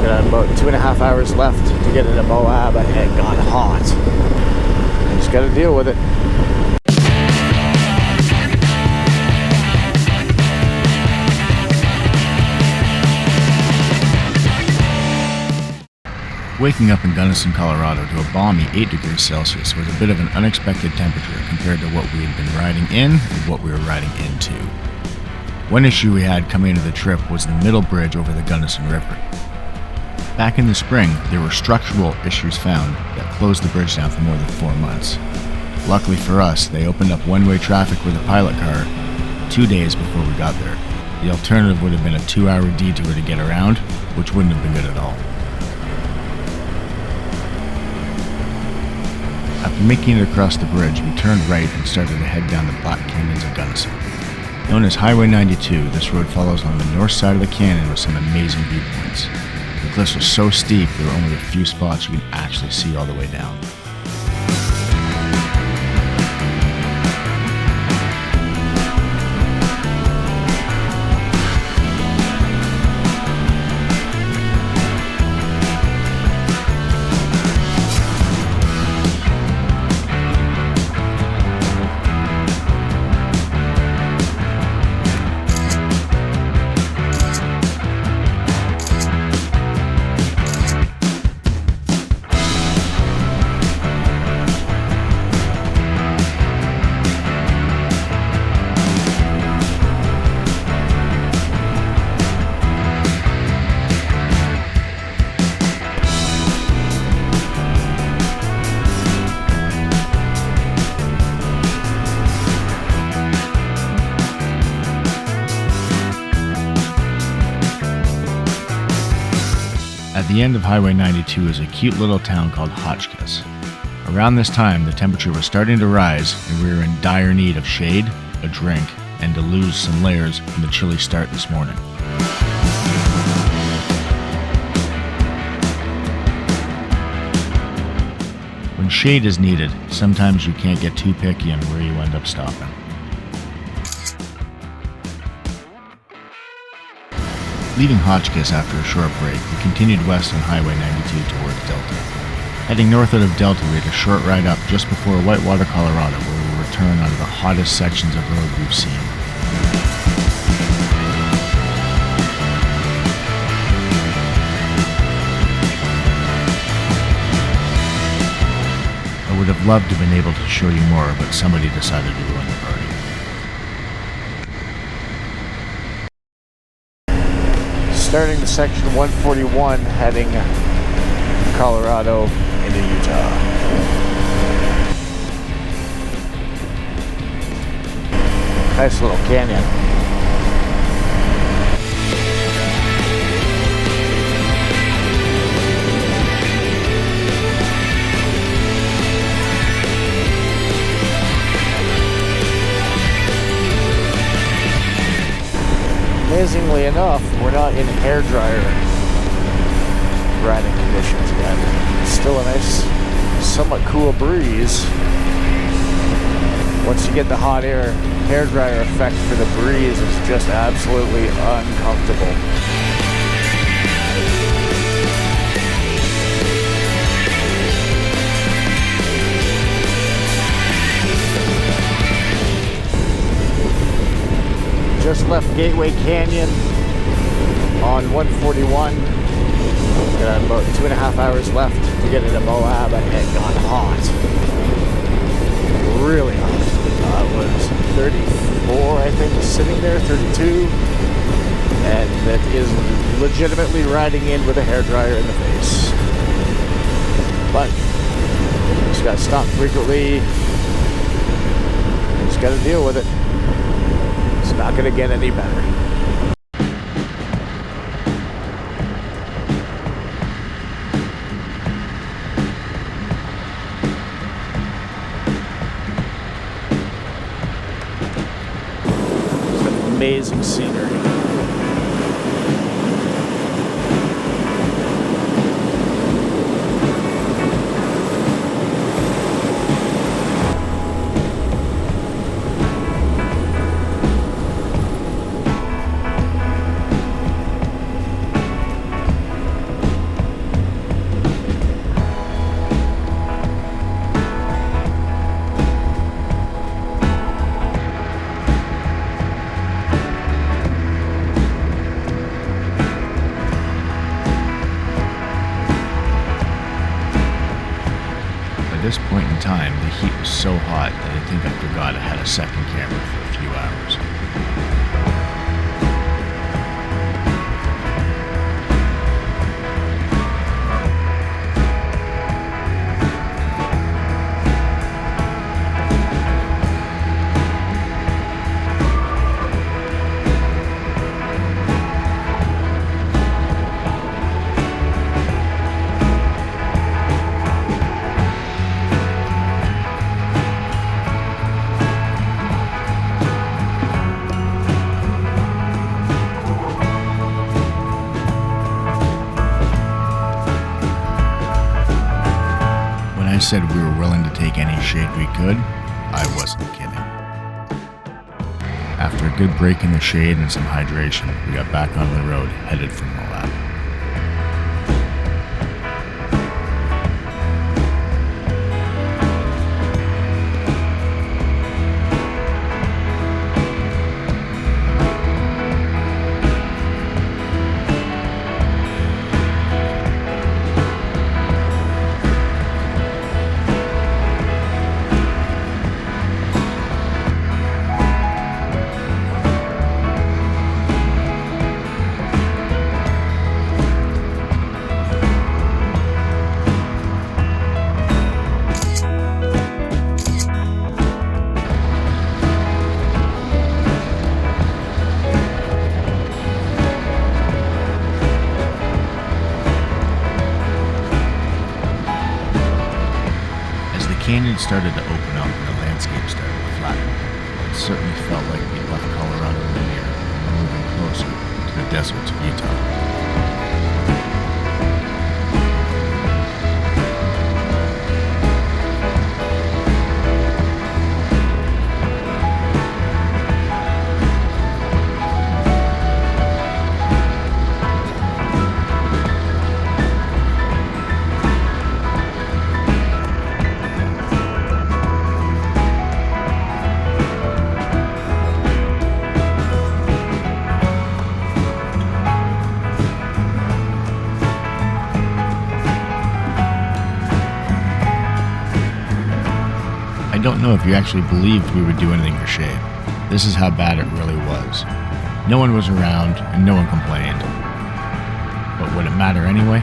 Got about 2.5 hours left to get into Moab, and it got hot. Just gotta deal with it. Waking up in Gunnison, Colorado to a balmy 8 degrees Celsius was a bit of an unexpected temperature compared to what we had been riding in and what we were riding into. One issue we had coming into the trip was the middle bridge over the Gunnison River. Back in the spring, there were structural issues found that closed the bridge down for more than 4 months. Luckily for us, they opened up one-way traffic with a pilot car 2 days before we got there. The alternative would have been a 2-hour detour to get around, which wouldn't have been good at all. After making it across the bridge, we turned right and started to head down the Black Canyons of Gunnison. Known as Highway 92, this road follows on the north side of the canyon with some amazing viewpoints. The cliffs are so steep, there are only a few spots you can actually see all the way down. At the end of Highway 92 is a cute little town called Hotchkiss. Around this time, the temperature was starting to rise and we were in dire need of shade, a drink, and to lose some layers from the chilly start this morning. When shade is needed, sometimes you can't get too picky on where you end up stopping. Leaving Hotchkiss after a short break, we continued west on Highway 92 towards Delta. Heading north out of Delta, we had a short ride up just before Whitewater, Colorado, where we will return onto the hottest sections of road we've seen. I would have loved to have been able to show you more, but somebody decided to ruin the party. Starting the section 141, heading Colorado into Utah. Nice little canyon. Amazingly enough, we're not in hairdryer riding conditions yet. It's still a nice, somewhat cool breeze. Once you get the hot air, hairdryer effect for the breeze is just absolutely uncomfortable. Just left Gateway Canyon on 141. Got about 2.5 hours left to get into Moab, and it got hot. Really hot. It was 34, I think, sitting there, 32. And that is legitimately riding in with a hairdryer in the face. But just got to stop frequently. Just got to deal with it. It's not going to get any better. It's amazing scenery. this point in time, the heat was so hot that I think I forgot I had a second camera for a few hours. I said we were willing to take any shade we could, I wasn't kidding. After a good break in the shade and some hydration, we got back on the road, headed for Moab. The canyon started to open up and the landscape started to flatten. It certainly felt like we left Colorado in the air and were moving closer to the deserts of Utah. I don't know if you actually believed we would do anything for shade. This is how bad it really was. No one was around and no one complained. But would it matter anyway?